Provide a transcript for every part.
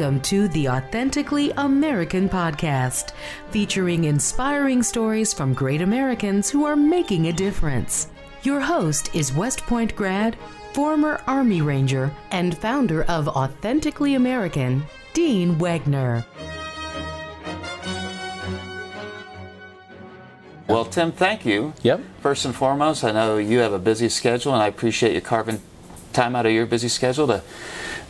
Welcome to the Authentically American podcast, featuring inspiring stories from great Americans who are making a difference. Your host is West Point grad, former Army Ranger, and founder of Authentically American, Dean Wegner. Well, Tim, thank you. Yep. First and foremost, I know you have a busy schedule, and I appreciate you carving time out of your busy schedule to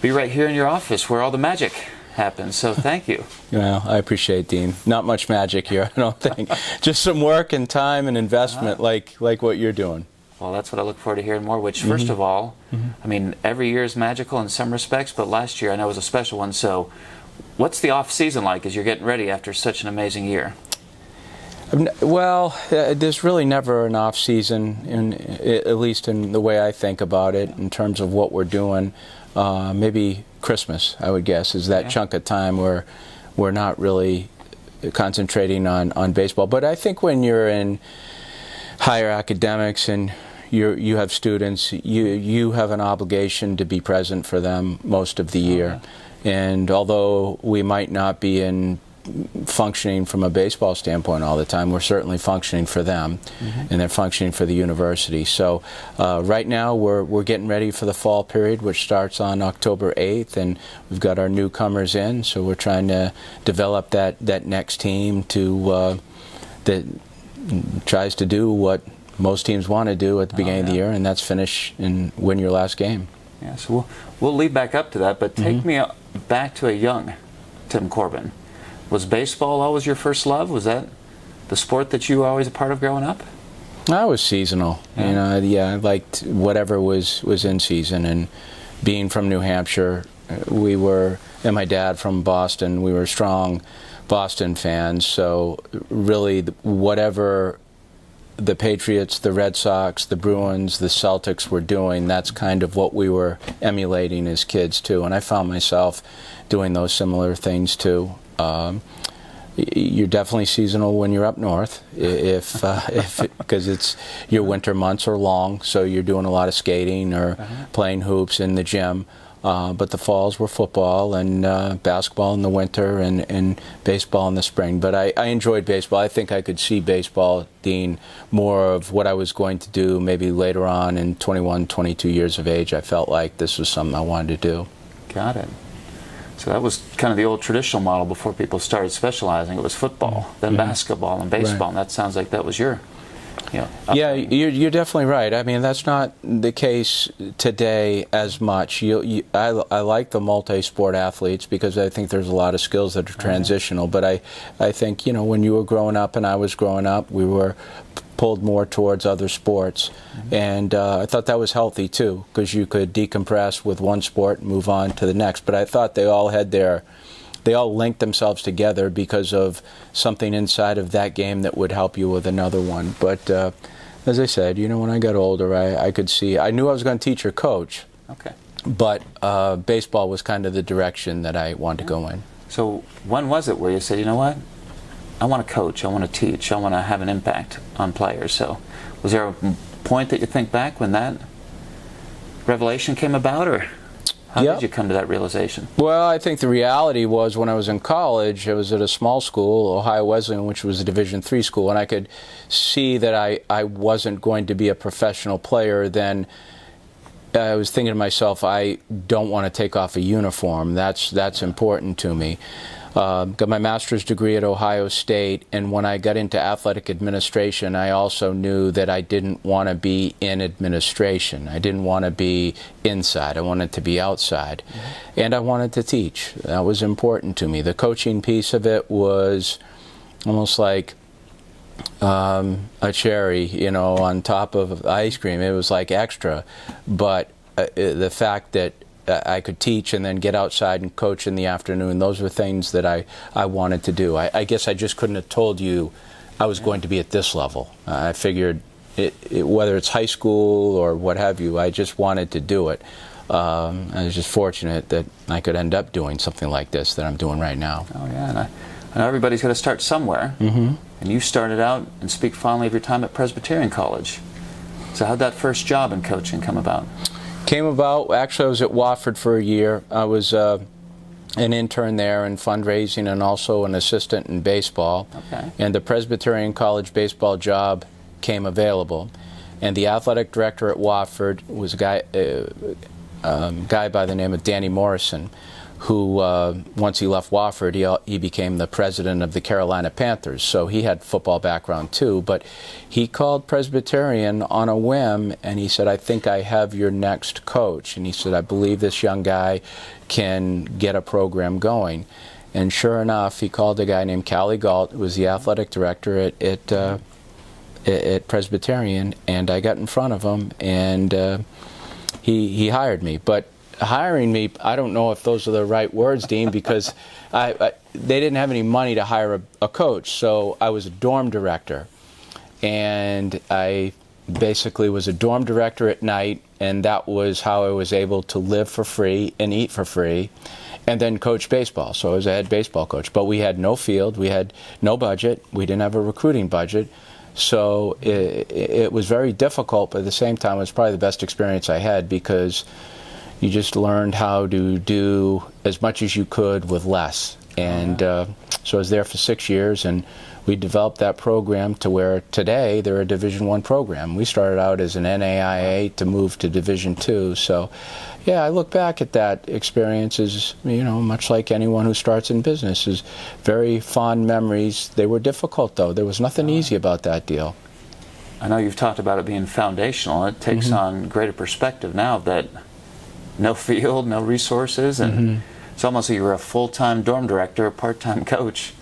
be right here in your office where all the magic happens. So thank you. Well, I appreciate, Dean. Not much magic here, I don't think. Just some work and time and investment like what you're doing. Well, that's what I look forward to hearing more, which, first of all, I mean, every year is magical in some respects, but last year I know was a special one. So what's the off-season like as you're getting ready after such an amazing year? Well, there's really never an off-season, at least in the way I think about it, in terms of what we're doing. Maybe Christmas, I would guess, is that chunk of time where we're not really concentrating on baseball. But I think when you're in higher academics and you have students, you have an obligation to be present for them most of the year. And although we might not be functioning from a baseball standpoint all the time, we're certainly functioning for them, and they're functioning for the university. So right now we're getting ready for the fall period, which starts on October 8th, and we've got our newcomers in, so we're trying to develop that next team that tries to do what most teams want to do at the beginning of the year, and that's finish and win your last game. Yeah, so we'll lead back up to that, but take me back to a young Tim Corbin. Was baseball always your first love? Was that the sport that you were always a part of growing up? I was seasonal. I liked whatever was in season. And being from New Hampshire, and my dad from Boston, we were strong Boston fans. So really, whatever the Patriots, the Red Sox, the Bruins, the Celtics were doing, that's kind of what we were emulating as kids too. And I found myself doing those similar things too. You're definitely seasonal when you're up north, because your winter months are long, so you're doing a lot of skating or playing hoops in the gym. But the falls were football and basketball in the winter and baseball in the spring. But I enjoyed baseball. I think I could see baseball being more of what I was going to do maybe later on in 21, 22 years of age. I felt like this was something I wanted to do. Got it. So that was kind of the old traditional model before people started specializing. It was football, then basketball, and baseball. And that sounds like that was your, Yeah, you're definitely right. I mean, that's not the case today as much. I like the multi-sport athletes because I think there's a lot of skills that are transitional. But I think, when you were growing up and I was growing up, we were pulled more towards other sports. And I thought that was healthy too, because you could decompress with one sport and move on to the next. But I thought they all linked themselves together because of something inside of that game that would help you with another one. But as I said, when I got older, I could see, I knew I was going to teach or coach. Okay. But baseball was kind of the direction that I wanted to go in. So when was it where you said, you know what? I want to coach, I want to teach, I want to have an impact on players. So was there a point that you think back when that revelation came about, or how did you come to that realization? Well, I think the reality was when I was in college, I was at a small school, Ohio Wesleyan, which was a Division III school, and I could see that I wasn't going to be a professional player. Then I was thinking to myself, I don't want to take off a uniform. That's important to me. Got my master's degree at Ohio State, and when I got into athletic administration, I also knew that I didn't want to be in administration. I didn't want to be inside. I wanted to be outside. And I wanted to teach. That was important to me. The coaching piece of it was almost like a cherry, on top of ice cream. It was like extra. But the fact that I could teach and then get outside and coach in the afternoon, those were things that I wanted to do. I guess I just couldn't have told you I was going to be at this level. I figured whether it's high school or what have you, I just wanted to do it. I was just fortunate that I could end up doing something like this that I'm doing right now. Oh yeah, and I know everybody's got to start somewhere. And you started out, and speak fondly of your time at Presbyterian College. So how'd that first job in coaching come about? Came about, actually I was at Wofford for a year. I was an intern there in fundraising and also an assistant in baseball. Okay. And the Presbyterian College baseball job came available. And the athletic director at Wofford was a guy by the name of Danny Morrison, who, once he left Wofford, he became the president of the Carolina Panthers. So he had football background too, but he called Presbyterian on a whim, and he said, I think I have your next coach. And he said, I believe this young guy can get a program going. And sure enough, he called a guy named Callie Galt, who was the athletic director at Presbyterian, and I got in front of him, and he hired me. But hiring me, I don't know if those are the right words, Dean, because they didn't have any money to hire a coach, so I was a dorm director. And I basically was a dorm director at night, and that was how I was able to live for free and eat for free, and then coach baseball. So I was a head baseball coach. But we had no field, we had no budget, we didn't have a recruiting budget. So it was very difficult, but at the same time, it was probably the best experience I had, because you just learned how to do as much as you could with less. And so I was there for 6 years, and we developed that program to where today they're a Division I program. We started out as an NAIA to move to Division II. So, yeah, I look back at that experience as, much like anyone who starts in business, is very fond memories. They were difficult, though. There was nothing easy about that deal. I know you've talked about it being foundational. It takes on greater perspective now that no field, no resources, and it's almost like you're a full-time dorm director, a part-time coach,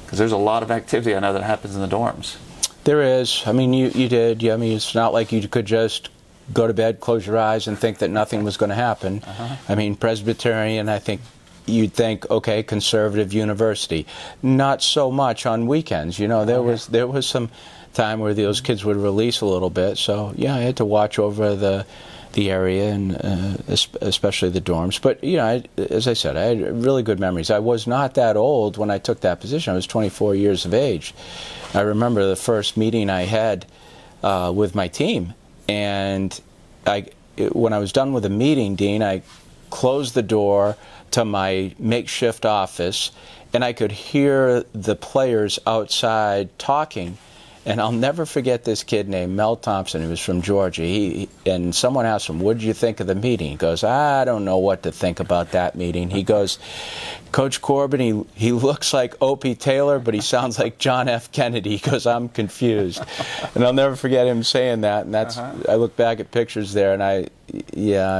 because there's a lot of activity I know that happens in the dorms. There is. I mean, you did. I mean, it's not like you could just go to bed, close your eyes, and think that nothing was going to happen. I mean, Presbyterian, I think you'd think, okay, conservative university. Not so much on weekends. There was some time where those kids would release a little bit. So, yeah, I had to watch over the area, and especially the dorms. But, as I said, I had really good memories. I was not that old when I took that position. I was 24 years of age. I remember the first meeting I had with my team, and when I was done with the meeting, Dean, I closed the door to my makeshift office, and I could hear the players outside talking. And I'll never forget this kid named Mel Thompson, who was from Georgia. And someone asked him, what did you think of the meeting? He goes, I don't know what to think about that meeting. He goes, Coach Corbin, he looks like Opie Taylor, but he sounds like John F. Kennedy. He goes, I'm confused. And I'll never forget him saying that. And that's I look back at pictures there, and I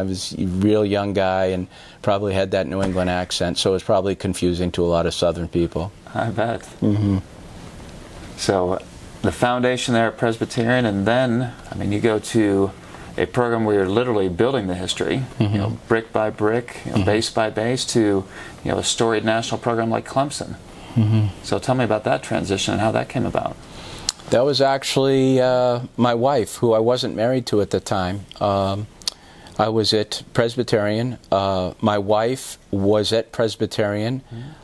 was a real young guy and probably had that New England accent, so it was probably confusing to a lot of Southern people. I bet. So the foundation there at Presbyterian, and then, you go to a program where you're literally building the history, brick by brick, base by base, to a storied national program like Clemson. So tell me about that transition and how that came about. That was actually my wife, who I wasn't married to at the time. I was at Presbyterian. My wife was at Presbyterian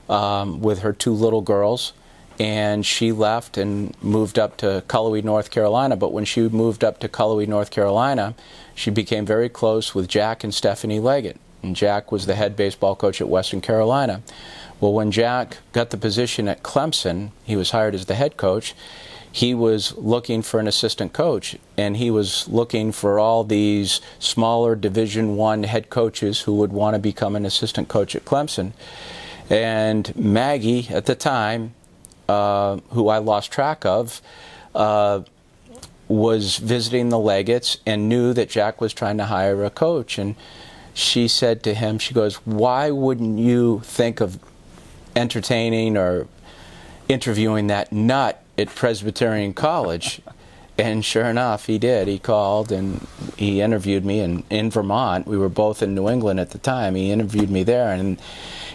with her 2 little girls. And she left and moved up to Cullowhee, North Carolina. But when she moved up to Cullowhee, North Carolina, she became very close with Jack and Stephanie Leggett. And Jack was the head baseball coach at Western Carolina. Well, when Jack got the position at Clemson, he was hired as the head coach. He was looking for an assistant coach, and he was looking for all these smaller Division I head coaches who would want to become an assistant coach at Clemson. And Maggie, at the time, who I lost track of, was visiting the Leggetts and knew that Jack was trying to hire a coach. And she said to him, she goes, why wouldn't you think of entertaining or interviewing that nut at Presbyterian College? And sure enough, he did. He called and he interviewed me in Vermont. We were both in New England at the time. He interviewed me there, and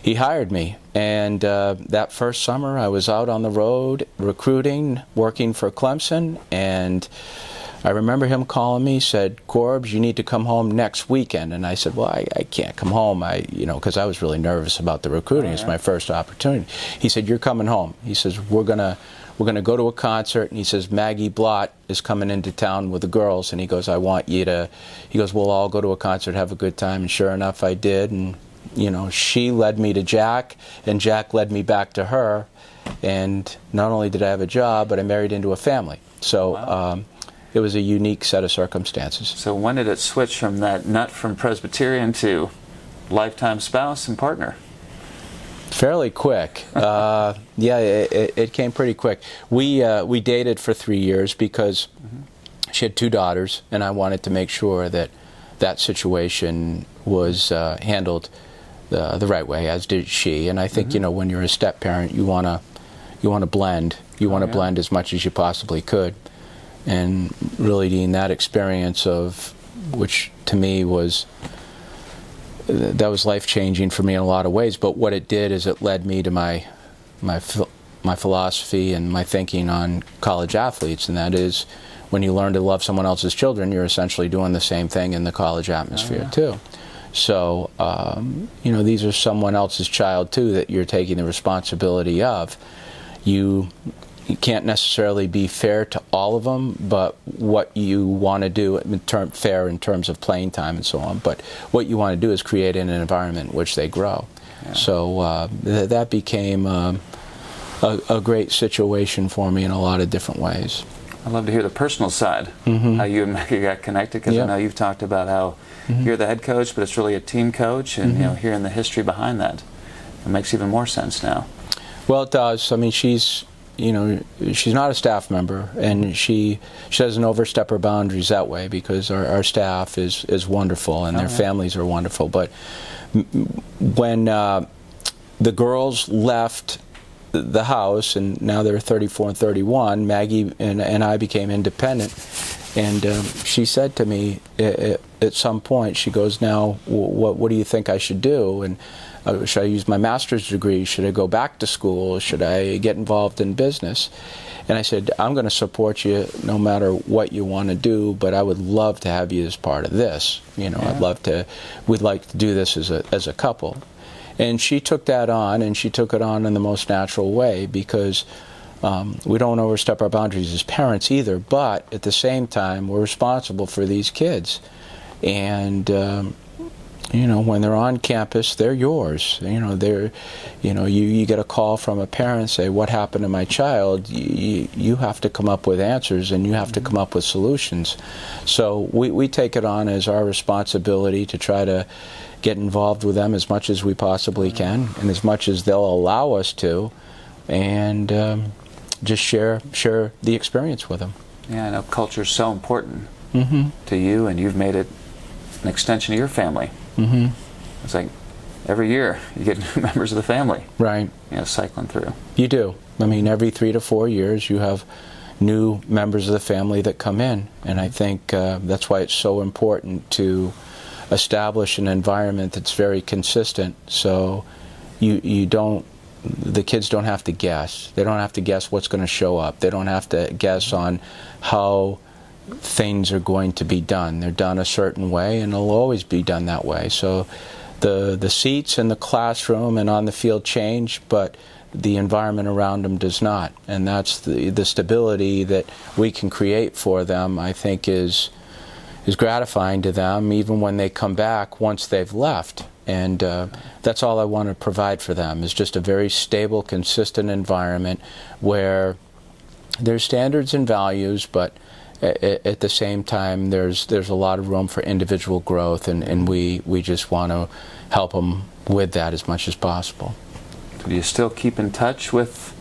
he hired me. And that first summer, I was out on the road recruiting, working for Clemson. And I remember him calling me, said, Corbs, you need to come home next weekend. And I said, well, I can't come home, because I was really nervous about the recruiting. It's my first opportunity. He said, you're coming home. He says, we're gonna go to a concert. And he says, Maggie Blott is coming into town with the girls. And he goes, I want you to, he goes, we'll all go to a concert, have a good time. And sure enough, I did. And she led me to Jack, and Jack led me back to her. And not only did I have a job, but I married into a family. So Wow. It was a unique set of circumstances. So when did it switch from that nut from Presbyterian to lifetime spouse and partner? Fairly quick. It came pretty quick. We dated for 3 years because she had 2 daughters, and I wanted to make sure that that situation was handled the right way, as did she. And I think when you're a step parent, you want to blend. You want to blend as much as you possibly could. And really, in that experience which to me was life-changing for me in a lot of ways. But what it did is it led me to my philosophy and my thinking on college athletes, and that is, when you learn to love someone else's children, you're essentially doing the same thing in the college atmosphere too. So, these are someone else's child too that you're taking the responsibility of. You can't necessarily be fair to all of them, but what you want to do, fair in terms of playing time and so on, but what you want to do is create an environment in which they grow. Yeah. So that became a great situation for me in a lot of different ways. I'd love to hear the personal side, how you and Maggie got connected, because I know you've talked about how you're the head coach, but it's really a team coach, and hearing the history behind that, it makes even more sense now. Well, it does. I mean, she's not a staff member, and she doesn't overstep her boundaries that way, because our staff is wonderful, and their families are wonderful. But when the girls left the house, and now they're 34 and 31, Maggie and I became independent, and she said to me at some point, she goes, "Now, what do you think I should do?" And should I use my master's degree? Should I go back to school? Should I get involved in business? And I said, I'm going to support you no matter what you want to do, but I would love to have you as part of this. We'd like to do this as a couple. And she took that on, and she took it on in the most natural way, because we don't overstep our boundaries as parents either, but at the same time, we're responsible for these kids. And when they're on campus, they're yours. You get a call from a parent, say, "What happened to my child?" You have to come up with answers, and you have to come up with solutions. So we take it on as our responsibility to try to get involved with them as much as we possibly can, and as much as they'll allow us to, and just share the experience with them. Yeah, I know culture is so important to you, and you've made it an extension of your family. It's like every year you get new members of the family. Right. Cycling through. You do. I mean, every 3 to 4 years you have new members of the family that come in, and I think that's why it's so important to establish an environment that's very consistent, so the kids don't have to guess. They don't have to guess what's going to show up. They don't have to guess on how things are going to be done. They're done a certain way, and they'll always be done that way. So the seats in the classroom and on the field change, but the environment around them does not. And that's the stability that we can create for them, I think, is gratifying to them, even when they come back once they've left. And that's all I want to provide for them, is just a very stable, consistent environment where there's standards and values, but at the same time, there's a lot of room for individual growth, and we just want to help them with that as much as possible. Do you still keep in touch with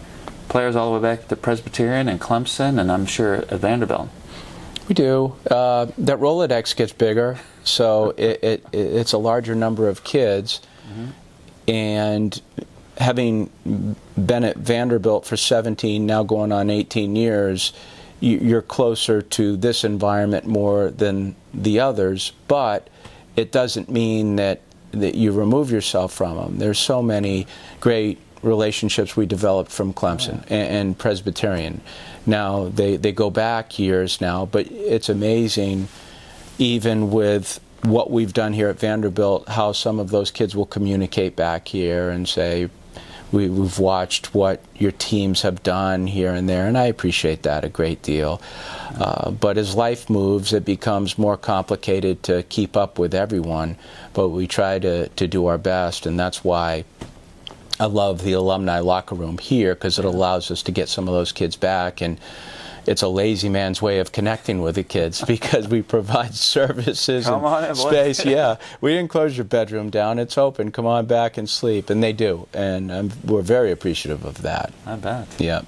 players all the way back to Presbyterian and Clemson, and I'm sure at Vanderbilt? We do. That Rolodex gets bigger, so it's a larger number of kids, and having been at Vanderbilt for 17, now going on 18 years, you're closer to this environment more than the others, but it doesn't mean that you remove yourself from them. There's so many great relationships we developed from Clemson and Presbyterian. Now, they go back years now, but it's amazing, even with what we've done here at Vanderbilt, how some of those kids will communicate back here and say, we've watched what your teams have done here and there, and I appreciate that a great deal. But as life moves, it becomes more complicated to keep up with everyone, but we try to do our best, and that's why I love the alumni locker room here, because it allows us to get some of those kids back, and it's a lazy man's way of connecting with the kids because we provide services and space. Yeah, we didn't close your bedroom down. It's open. Come on back and sleep. And they do. And we're very appreciative of that. I bet. Yeah.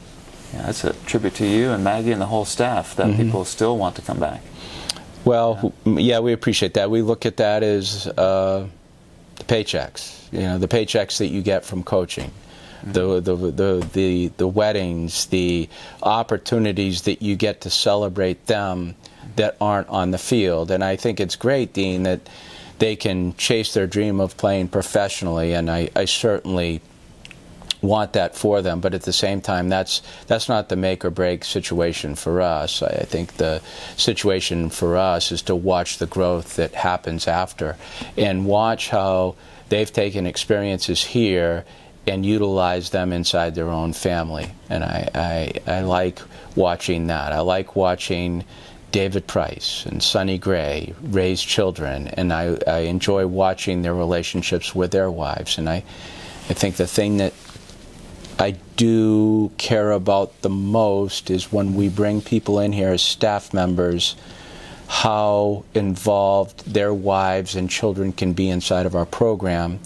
Yeah, that's a tribute to you and Maggie and the whole staff that people still want to come back. Well, yeah, we appreciate that. We look at that as the paychecks, the paychecks that you get from coaching. The weddings, the opportunities that you get to celebrate them that aren't on the field. And I think it's great, Dean, that they can chase their dream of playing professionally, and I certainly want that for them. But at the same time, that's not the make or break situation for us. I think the situation for us is to watch the growth that happens after and watch how they've taken experiences here and utilize them inside their own family. And I like watching that. I like watching David Price and Sonny Gray raise children, and I enjoy watching their relationships with their wives. And I think the thing that I do care about the most is when we bring people in here as staff members, how involved their wives and children can be inside of our program,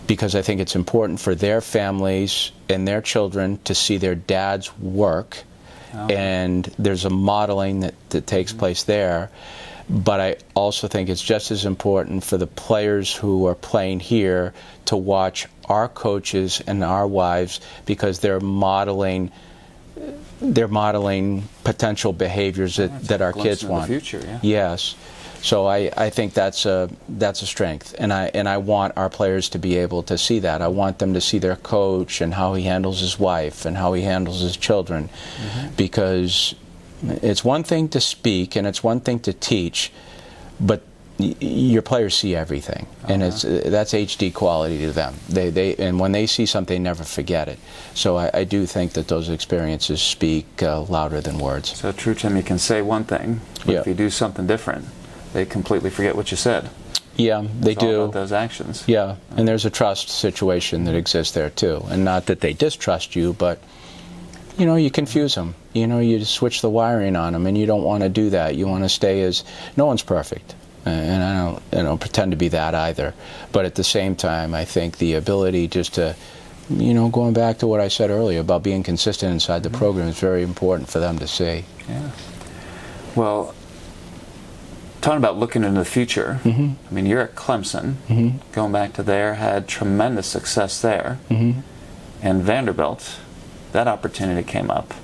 because I think it's important for their families and their children to see their dads work, and there's a modeling that takes place there. But I also think it's just as important for the players who are playing here to watch our coaches and our wives, because they're modeling potential behaviors that our kids want. The future, yeah. Yes. So I think that's a strength, and I want our players to be able to see that. I want them to see their coach and how he handles his wife and how he handles his children, because it's one thing to speak and it's one thing to teach, but your players see everything, and that's HD quality to them. And when they see something, they never forget it. So I do think that those experiences speak louder than words. So true, Tim. You can say one thing, but if you do something different, they completely forget what you said. Yeah, they do. It's all about those actions. Yeah, and there's a trust situation that exists there too, and not that they distrust you, but you confuse them. You switch the wiring on them, and you don't want to do that. You want to stay as no one's perfect, and I don't pretend to be that either. But at the same time, I think the ability just to, going back to what I said earlier about being consistent inside the program is very important for them to see. Yeah. Well, talking about looking into the future, I mean, you're at Clemson, going back to there, had tremendous success there, and Vanderbilt, that opportunity came up.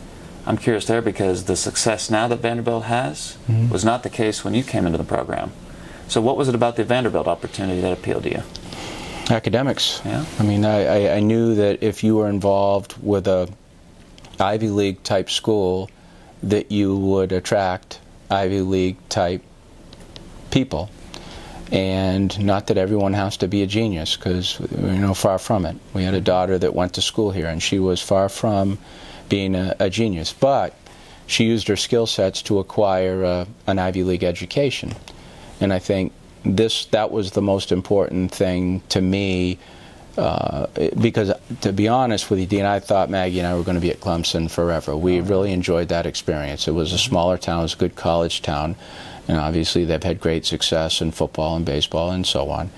I'm curious there because the success now that Vanderbilt has was not the case when you came into the program. So what was it about the Vanderbilt opportunity that appealed to you? Academics. Yeah. I mean, I knew that if you were involved with a Ivy League type school, that you would attract Ivy League type people. And not that everyone has to be a genius, because far from it. We had a daughter that went to school here, and she was far from being a genius, but she used her skill sets to acquire an Ivy League education. And I think that was the most important thing to me, because to be honest with you, Dean, I thought Maggie and I were going to be at Clemson forever. We really enjoyed that experience. It was a smaller town, it was a good college town, and obviously they've had great success in football and baseball and so on.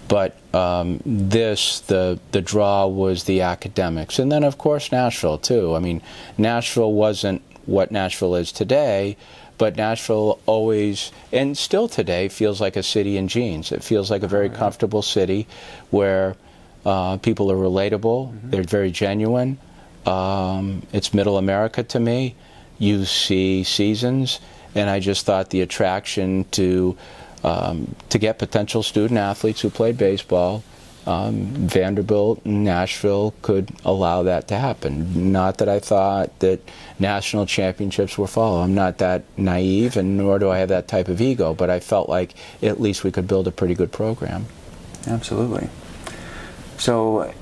But the draw was the academics. And then, of course, Nashville, too. I mean, Nashville wasn't what Nashville is today, but Nashville always, and still today, feels like a city in jeans. It feels like a very comfortable city where people are relatable, they're very genuine. It's middle America to me. You see seasons, and I just thought the attraction to get potential student athletes who played baseball, Vanderbilt and Nashville could allow that to happen. Not that I thought that national championships were followed. I'm not that naive, and nor do I have that type of ego, but I felt like at least we could build a pretty good program. Absolutely. So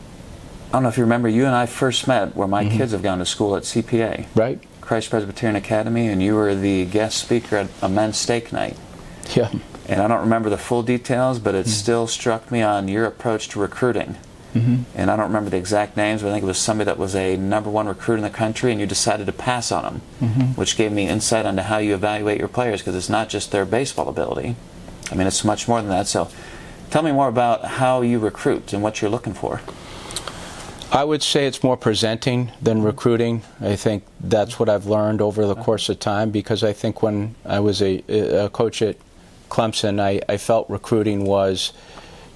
don't know if you remember, you and I first met where my kids have gone to school at CPA. Right. Christ Presbyterian Academy, and you were the guest speaker at a men's steak night. Yeah. And I don't remember the full details, but it still struck me on your approach to recruiting. And I don't remember the exact names, but I think it was somebody that was a #1 recruit in the country, and you decided to pass on them, which gave me insight into how you evaluate your players, because it's not just their baseball ability. I mean, it's much more than that. So tell me more about how you recruit and what you're looking for. I would say it's more presenting than recruiting. I think that's what I've learned over the course of time, because I think when I was a coach at Clemson, I felt recruiting was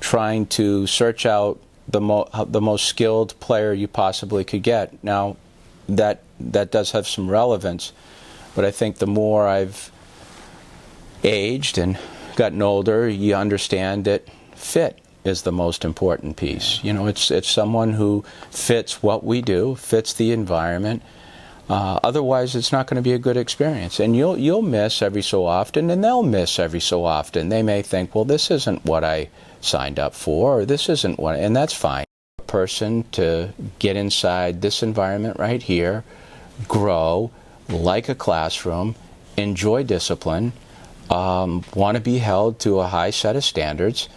trying to search out the most skilled player you possibly could get. Now, that does have some relevance, but I think the more I've aged and gotten older, you understand that fit is the most important piece. You know, it's someone who fits what we do, fits the environment. Otherwise, it's not going to be a good experience. And you'll miss every so often, and they'll miss every so often. They may think, well, this isn't what I signed up for, or this isn't what, and that's fine. A person to get inside this environment right here, grow like a classroom, enjoy discipline, want to be held to a high set of standards.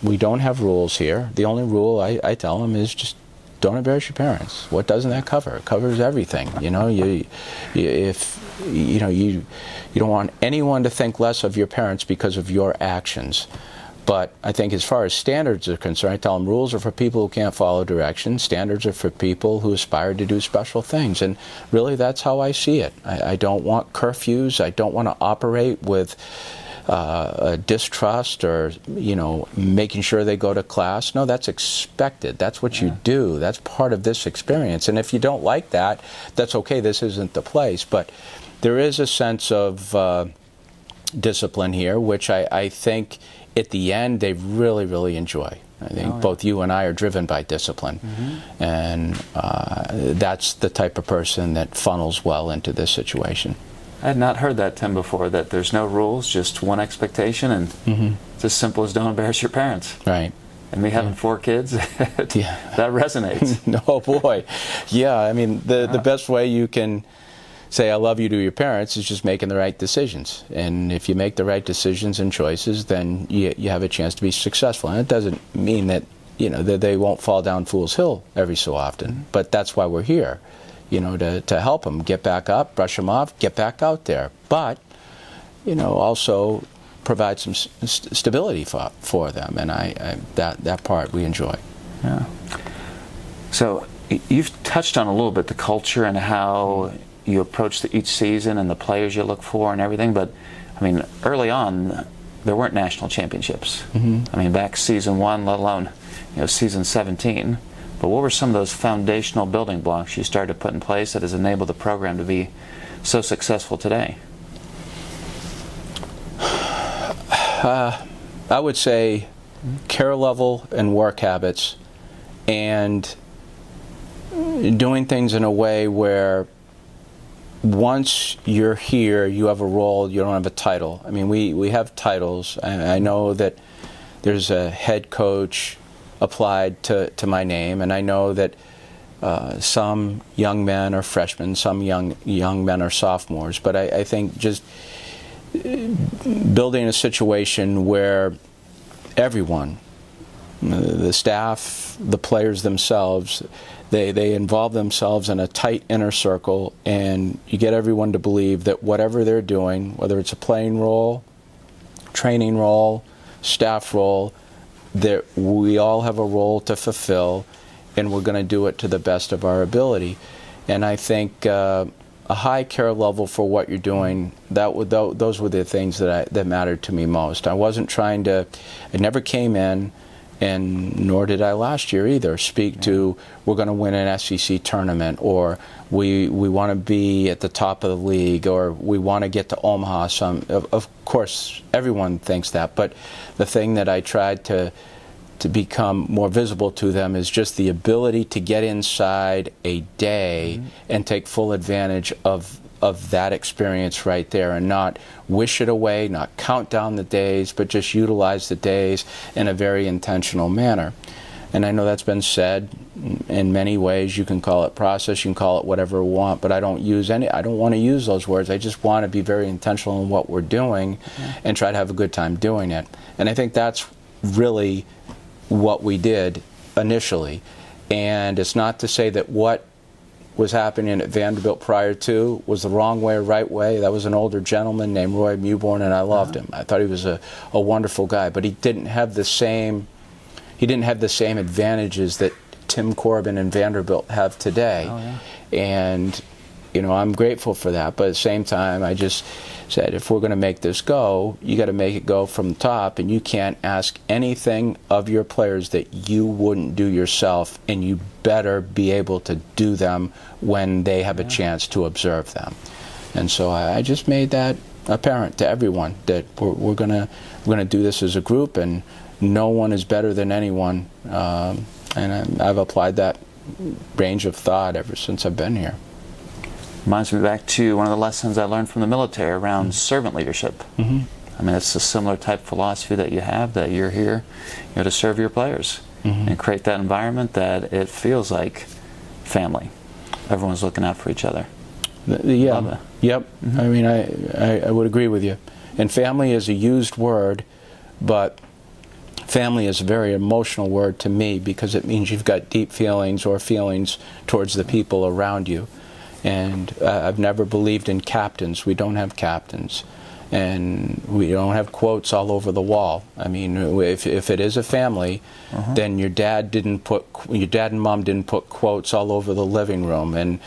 We don't have rules here. The only rule I tell them is just don't embarrass your parents. What doesn't that cover? It covers everything. You know, you don't want anyone to think less of your parents because of your actions. But I think as far as standards are concerned, I tell them rules are for people who can't follow directions. Standards are for people who aspire to do special things. And really, that's how I see it. I don't want curfews. I don't want to operate with distrust or, making sure they go to class. No, that's expected. That's what you do. That's part of this experience. And if you don't like that, that's okay. This isn't the place. But there is a sense of discipline here, which I think at the end they really, really enjoy. I think both you and I are driven by discipline. And that's the type of person that funnels well into this situation. I had not heard that, Tim, before, that there's no rules, just one expectation, and it's as simple as don't embarrass your parents. Right. And me having 4 kids, that resonates. Oh, boy. Yeah, I mean, the best way you can say I love you to your parents is just making the right decisions. And if you make the right decisions and choices, then you have a chance to be successful. And it doesn't mean that, that they won't fall down Fool's Hill every so often, but that's why we're here. To help them get back up, brush them off, get back out there. But, also provide some stability for them. And that part we enjoy. Yeah. So you've touched on a little bit the culture and how you approach each season and the players you look for and everything. But, I mean, early on, there weren't national championships. I mean, back season 1, let alone, season 17. But what were some of those foundational building blocks you started to put in place that has enabled the program to be so successful today? I would say care level and work habits, and doing things in a way where once you're here, you have a role, you don't have a title. I mean, we have titles. I know that there's a head coach applied to my name, and I know that some young men are freshmen, some young men are sophomores, but I think just building a situation where everyone, the staff, the players themselves, they involve themselves in a tight inner circle, and you get everyone to believe that whatever they're doing, whether it's a playing role, training role, staff role, that we all have a role to fulfill, and we're going to do it to the best of our ability. And I think a high care level for what you're doing, those were the things that mattered to me most. I wasn't trying to, I never came in, and nor did I last year either, speak to we're going to win an SEC tournament, or we want to be at the top of the league, or we want to get to Omaha. Of course, everyone thinks that, but the thing that I tried to become more visible to them is just the ability to get inside a day and take full advantage of that experience right there, and not wish it away, not count down the days, but just utilize the days in a very intentional manner. And I know that's been said in many ways. You can call it process, you can call it whatever you want, but I don't want to use those words. I just want to be very intentional in what we're doing and try to have a good time doing it. And I think that's really what we did initially. And it's not to say that what was happening at Vanderbilt prior to was the wrong way or right way. That was an older gentleman named Roy Mewborn, and I loved him. I thought he was a wonderful guy, but he didn't have the same advantages that Tim Corbin and Vanderbilt have today. And I'm grateful for that, but at the same time I just said, if we're going to make this go, you got to make it go from the top, and you can't ask anything of your players that you wouldn't do yourself, and you better be able to do them when they have a chance to observe them. And so I just made that apparent to everyone, that we're gonna do this as a group, and no one is better than anyone. And I've applied that range of thought ever since I've been here. Reminds me back to one of the lessons I learned from the military around servant leadership. I mean, it's a similar type of philosophy that you have, that you're here to serve your players and create that environment that it feels like family. Everyone's looking out for each other. Yeah. Yep. I mean, I would agree with you. And family is a used word, but family is a very emotional word to me, because it means you've got deep feelings or feelings towards the people around you. And I've never believed in captains. We don't have captains. And we don't have quotes all over the wall. I mean, if it is a family, then your dad and mom didn't put quotes all over the living room, and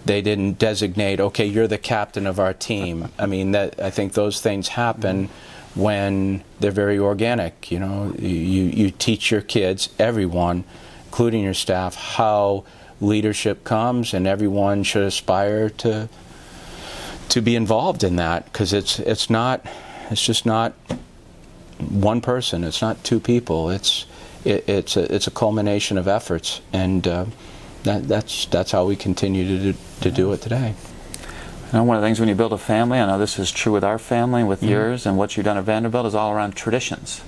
they didn't designate, okay, you're the captain of our team. I mean, I think those things happen when they're very organic. You teach your kids, everyone, including your staff, how leadership comes, and everyone should aspire to be involved in that, because it's just not one person, it's not two people, it's a culmination of efforts, and that's how we continue to do it today. I know one of the things when you build a family, I know this is true with our family and with yours, and what you've done at Vanderbilt is all around traditions.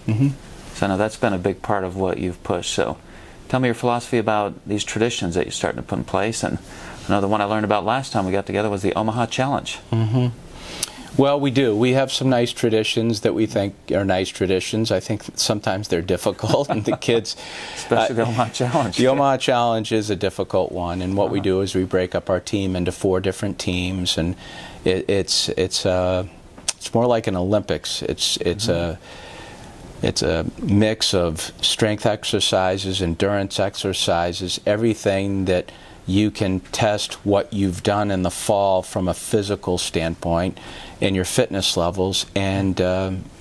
So I know that's been a big part of what you've pushed. So tell me your philosophy about these traditions that you're starting to put in place. And I know the one I learned about last time we got together was the Omaha Challenge. Well, we do. We have some nice traditions that we think are nice traditions. I think sometimes they're difficult, and the kids... Especially the Omaha Challenge. The Omaha Challenge is a difficult one, and what we do is we break up our team into 4 different teams, and it's more like an Olympics. It's a mix of strength exercises, endurance exercises, everything that you can test what you've done in the fall from a physical standpoint and your fitness levels, and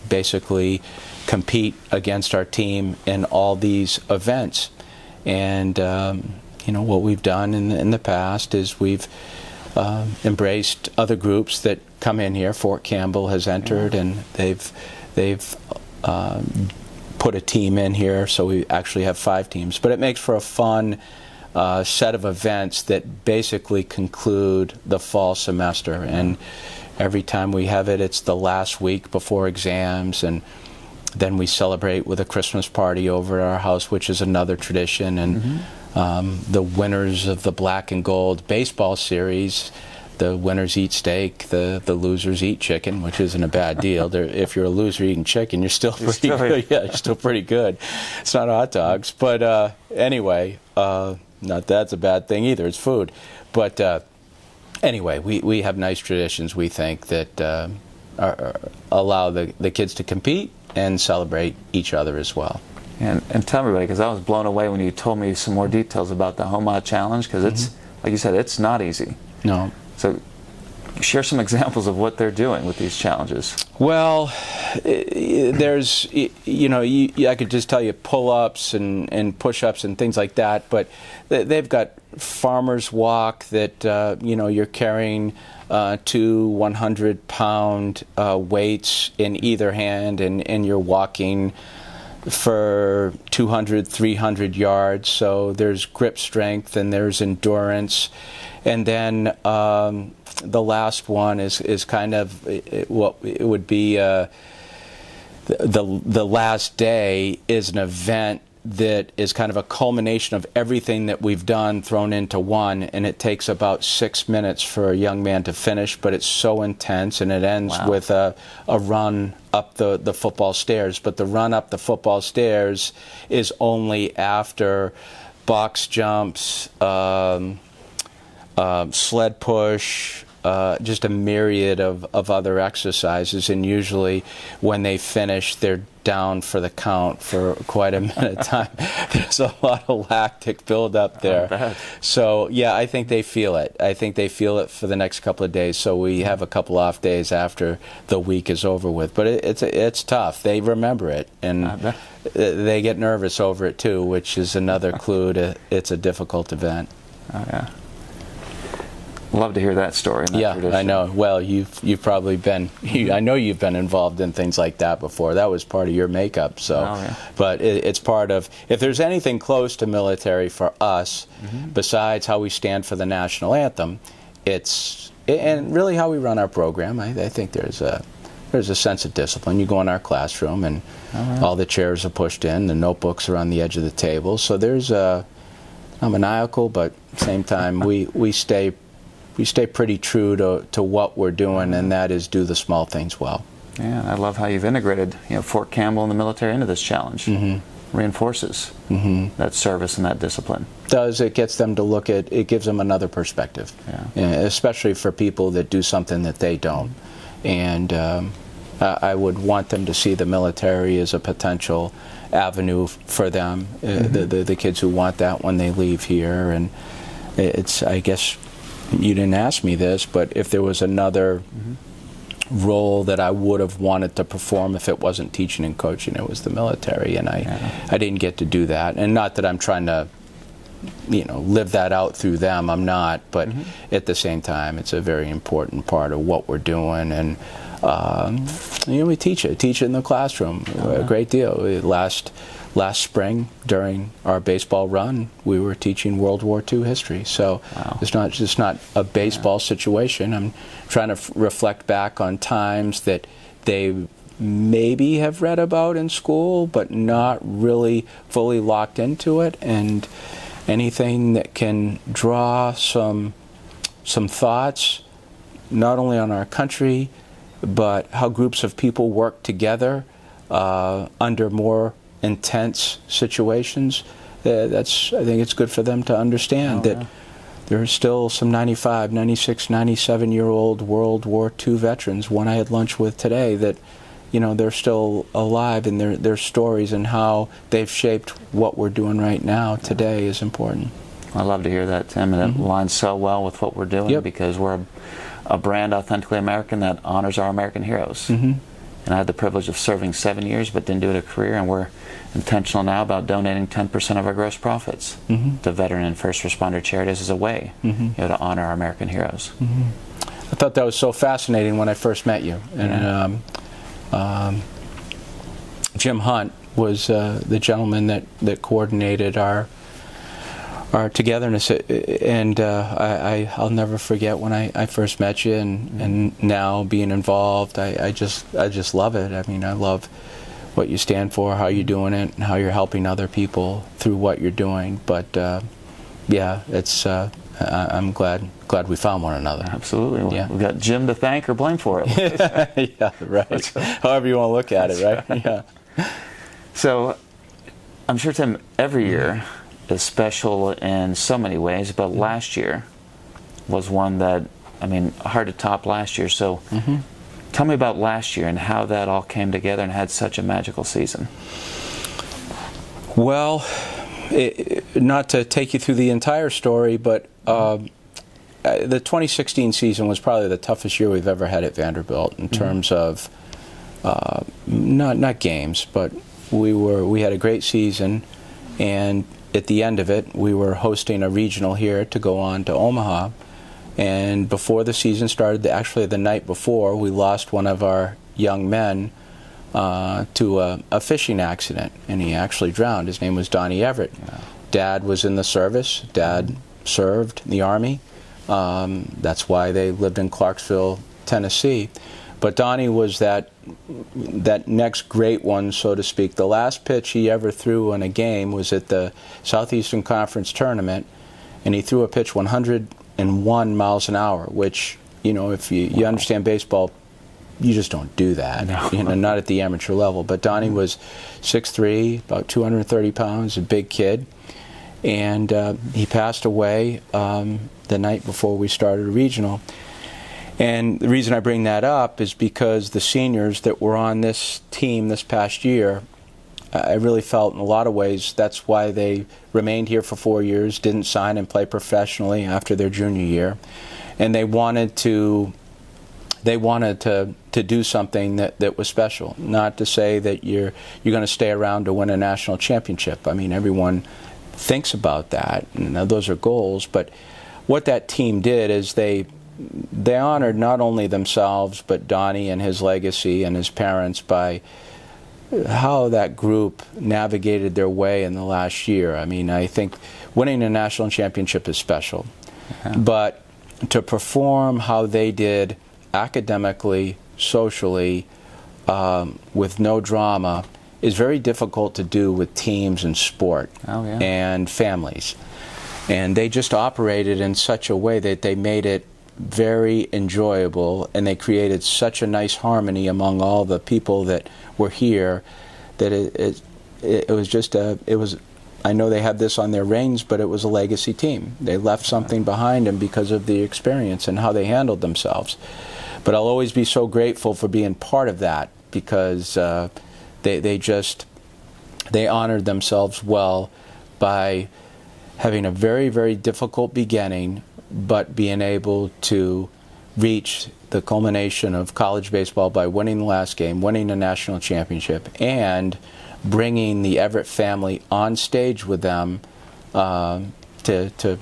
basically compete against our team in all these events. And what we've done in the past is we've embraced other groups that come in here. Fort Campbell has entered, and they've put a team in here, so we actually have 5 teams. But it makes for a fun set of events that basically conclude the fall semester. And every time we have it, it's the last week before exams, and then we celebrate with a Christmas party over at our house, which is another tradition. And the winners of the Black and Gold baseball series, the winners eat steak, the losers eat chicken, which isn't a bad deal. If you're a loser eating chicken, you're still pretty good. Yeah, you're still pretty good. It's not hot dogs, but anyway, not that's a bad thing either. It's food. But anyway, we have nice traditions, we think, that allow the kids to compete and celebrate each other as well. And tell everybody, because I was blown away when you told me some more details about the Omaha Challenge, because it's, like you said, it's not easy. No. So share some examples of what they're doing with these challenges. Well, there's, I could just tell you pull-ups and push-ups and things like that, but they've got farmer's walk that, you're carrying 2 100-pound weights in either hand, and you're walking for 200, 300 yards. So there's grip strength and there's endurance. And then the last one is kind of what it would be. The last day is an event that is kind of a culmination of everything that we've done thrown into one, and it takes about 6 minutes for a young man to finish, but it's so intense, and it ends with a run up the football stairs. But the run up the football stairs is only after box jumps, sled push, just a myriad of other exercises, and usually when they finish, they're down for the count for quite a minute of time. There's a lot of lactic buildup there. So, yeah, I think they feel it. I think they feel it for the next couple of days, so we have a couple off days after the week is over with. But it's tough. They remember it, and they get nervous over it, too, which is another clue to it's a difficult event. Oh, yeah. Love to hear that story. And that tradition. I know. Well, you've probably been. I know you've been involved in things like that before. That was part of your makeup. So, but it's part of. If there's anything close to military for us, besides how we stand for the national anthem, and really how we run our program. I think there's a sense of discipline. You go in our classroom, and all the chairs are pushed in. The notebooks are on the edge of the table. So there's a maniacal, but at the same time we stay pretty true to what we're doing, and that is do the small things well. Yeah, I love how you've integrated Fort Campbell and the military into this challenge. Reinforces that service and that discipline. It gets them to look at it, gives them another perspective, especially for people that do something that they don't. And I would want them to see the military as a potential avenue for them, the kids who want that when they leave here. And I guess, you didn't ask me this, but if there was another role that I would have wanted to perform if it wasn't teaching and coaching, it was the military, and I didn't get to do that. And not that I'm trying to live that out through them, I'm not, but at the same time it's a very important part of what we're doing. And we teach it in the classroom a great deal. Last spring, during our baseball run, we were teaching World War II history. So it's not a baseball situation. I'm trying to reflect back on times that they maybe have read about in school, but not really fully locked into it. And anything that can draw some thoughts, not only on our country, but how groups of people work together under more intense situations. I think it's good for them to understand that there are still some 95, 96, 97-year-old World War II veterans, one I had lunch with today, that they're still alive, and their stories and how they've shaped what we're doing right now today is important. I love to hear that, Tim, and it aligns so well with what we're doing, because we're a brand authentically American that honors our American heroes. And I had the privilege of serving 7 years, but didn't do it a career, and we're intentional now about donating 10% of our gross profits to veteran and first responder charities as a way to honor our American heroes. I thought that was so fascinating when I first met you. And Jim Hunt was the gentleman that coordinated our togetherness, and I'll never forget when I first met you, and now being involved, I just love it. I mean, I love what you stand for, how you're doing it, and how you're helping other people through what you're doing. But it's I'm glad we found one another. Absolutely. Well, we've got Jim to thank or blame for it. Yeah, right. However you want to look at it, right? Yeah. So, I'm sure, Tim, every year is special in so many ways, but last year was one that, hard to top last year. So tell me about last year and how that all came together and had such a magical season. Well, not to take you through the entire story, but the 2016 season was probably the toughest year we've ever had at Vanderbilt in terms of not games, but we had a great season, and at the end of it, we were hosting a regional here to go on to Omaha. And before the season started, actually the night before, we lost one of our young men to a fishing accident, and he actually drowned. His name was Donny Everett. Dad was in the service. Dad served in the Army. That's why they lived in Clarksville, Tennessee. But Donny was that next great one, so to speak. The last pitch he ever threw in a game was at the Southeastern Conference Tournament, and he threw a pitch 101 miles an hour, which, if you understand baseball, you just don't do that. No. Not at the amateur level. But Donny was 6'3", about 230 pounds, a big kid. And he passed away the night before we started a regional. And the reason I bring that up is because the seniors that were on this team this past year, I really felt in a lot of ways that's why they remained here for 4 years, didn't sign and play professionally after their junior year. And they wanted to do something that was special. Not to say that you're going to stay around to win a national championship. I mean, everyone thinks about that, and those are goals. But what that team did is they honored not only themselves but Donny and his legacy and his parents by how that group navigated their way in the last year. I mean, I think winning a national championship is special, but to perform how they did academically, socially, with no drama, is very difficult to do with teams and sport and families. And they just operated in such a way that they made it very enjoyable, and they created such a nice harmony among all the people that were here that it was just I know they had this on their reins, but it was a legacy team. They left something behind them because of the experience and how they handled themselves. But I'll always be so grateful for being part of that, because they honored themselves well by having a very, very difficult beginning, but being able to reach the culmination of college baseball by winning the last game, winning a national championship, and bringing the Everett family on stage with them to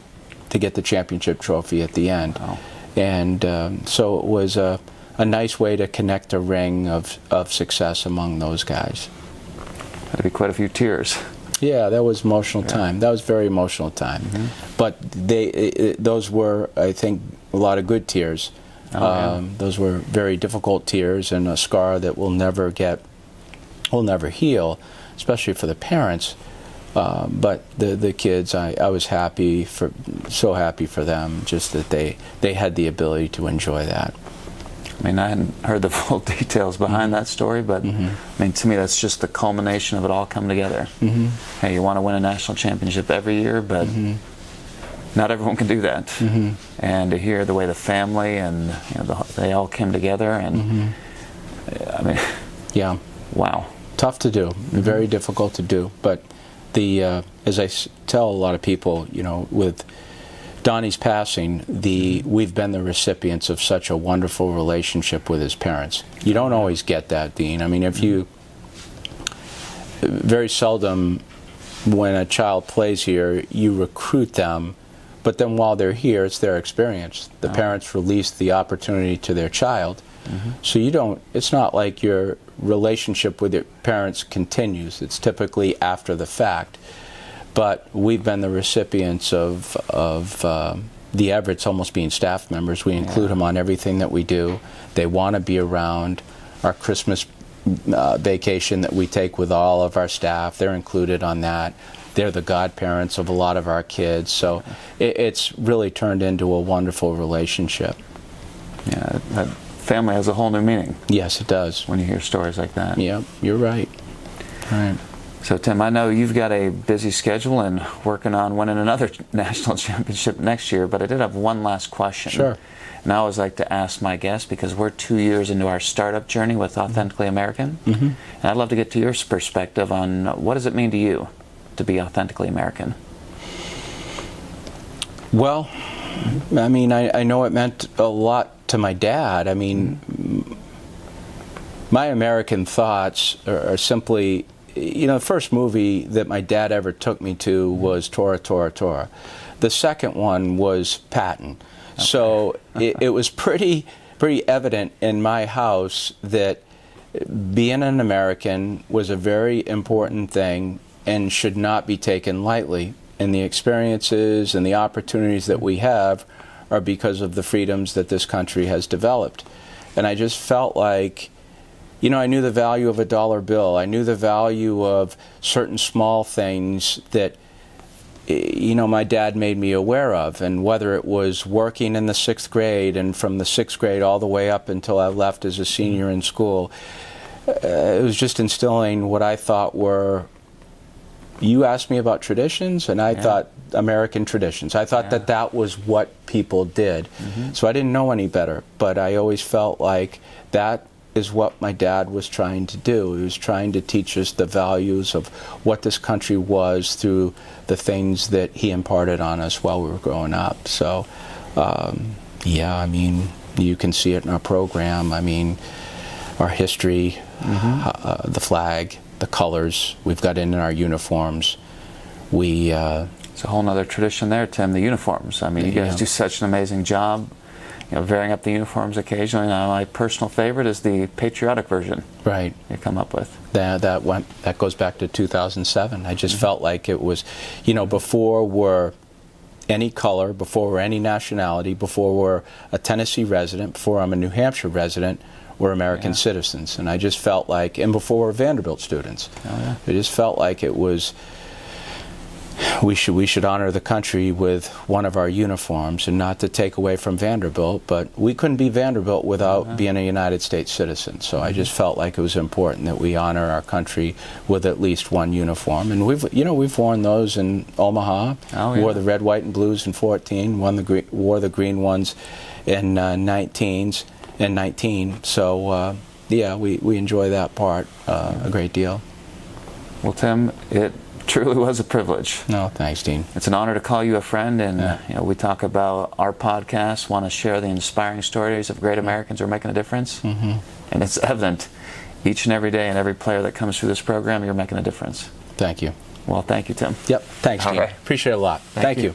get the championship trophy at the end. Wow. And so it was a nice way to connect a ring of success among those guys. Had to be quite a few tears. Yeah, that was emotional time. That was very emotional time. But those were, I think, a lot of good tears. Those were very difficult tears, and a scar that will never heal, especially for the parents. But the kids, I was so happy for them, just that they had the ability to enjoy that. I mean, I hadn't heard the full details behind that story, but I mean, to me, that's just the culmination of it all come together. Hey, you want to win a national championship every year, but not everyone can do that. And to hear the way the family and they all came together, and I mean, wow, tough to do, very difficult to do. But as I tell a lot of people, with Donny's passing, we've been the recipients of such a wonderful relationship with his parents. You don't always get that, Dean. I mean, very seldom when a child plays here, you recruit them, but then while they're here, it's their experience. The parents release the opportunity to their child. So it's not like your relationship with your parents continues. It's typically after the fact. But we've been the recipients of the Everetts almost being staff members. We include them on everything that we do. They want to be around. Our Christmas vacation that we take with all of our staff, they're included on that. They're the godparents of a lot of our kids. So it's really turned into a wonderful relationship. Yeah, that family has a whole new meaning. Yes, it does. When you hear stories like that. Yeah, you're right. Right. So, Tim, I know you've got a busy schedule and working on winning another national championship next year, but I did have one last question. Sure. And I always like to ask my guests, because we're 2 years into our startup journey with Authentically American, and I'd love to get to your perspective on what does it mean to you to be authentically American? Well, I mean, I know it meant a lot to my dad. I mean, my American thoughts are simply... the first movie that my dad ever took me to was Tora, Tora, Tora. The second one was Patton. Okay. So it was pretty evident in my house that being an American was a very important thing and should not be taken lightly. And the experiences and the opportunities that we have are because of the freedoms that this country has developed. And I just felt like, I knew the value of a dollar bill. I knew the value of certain small things that, my dad made me aware of. And whether it was working in the 6th grade and from the 6th grade all the way up until I left as a senior in school, it was just instilling what I thought were, you asked me about traditions, and I thought American traditions. I thought that was what people did. So I didn't know any better, but I always felt like that is what my dad was trying to do. He was trying to teach us the values of what this country was through the things that he imparted on us while we were growing up. So, you can see it in our program. Our history, the flag, the colors we've got in our uniforms. It's a whole other tradition there, Tim, the uniforms. You guys do such an amazing job, varying up the uniforms occasionally. Now, my personal favorite is the patriotic version. Right. You come up with. That goes back to 2007. I just felt like it was, before we're any color, before we're any nationality, before we're a Tennessee resident, before I'm a New Hampshire resident, we're American citizens. And I just felt like, and before we're Vanderbilt students, I just felt like it was, we should honor the country with one of our uniforms, and not to take away from Vanderbilt, but we couldn't be Vanderbilt without being a United States citizen. So I just felt like it was important that we honor our country with at least one uniform. And we've worn those in Omaha. Wore the red, white, and blues in 14. Wore the green ones in 19. So we enjoy that part a great deal. Well, Tim, it truly was a privilege. No, thanks, Dean. It's an honor to call you a friend, and we talk about our podcast, want to share the inspiring stories of great Americans who are making a difference. And it's evident each and every day, and every player that comes through this program, you're making a difference. Thank you. Well, thank you, Tim. Yep, thanks, Dean. All right. Appreciate it a lot. Thank you.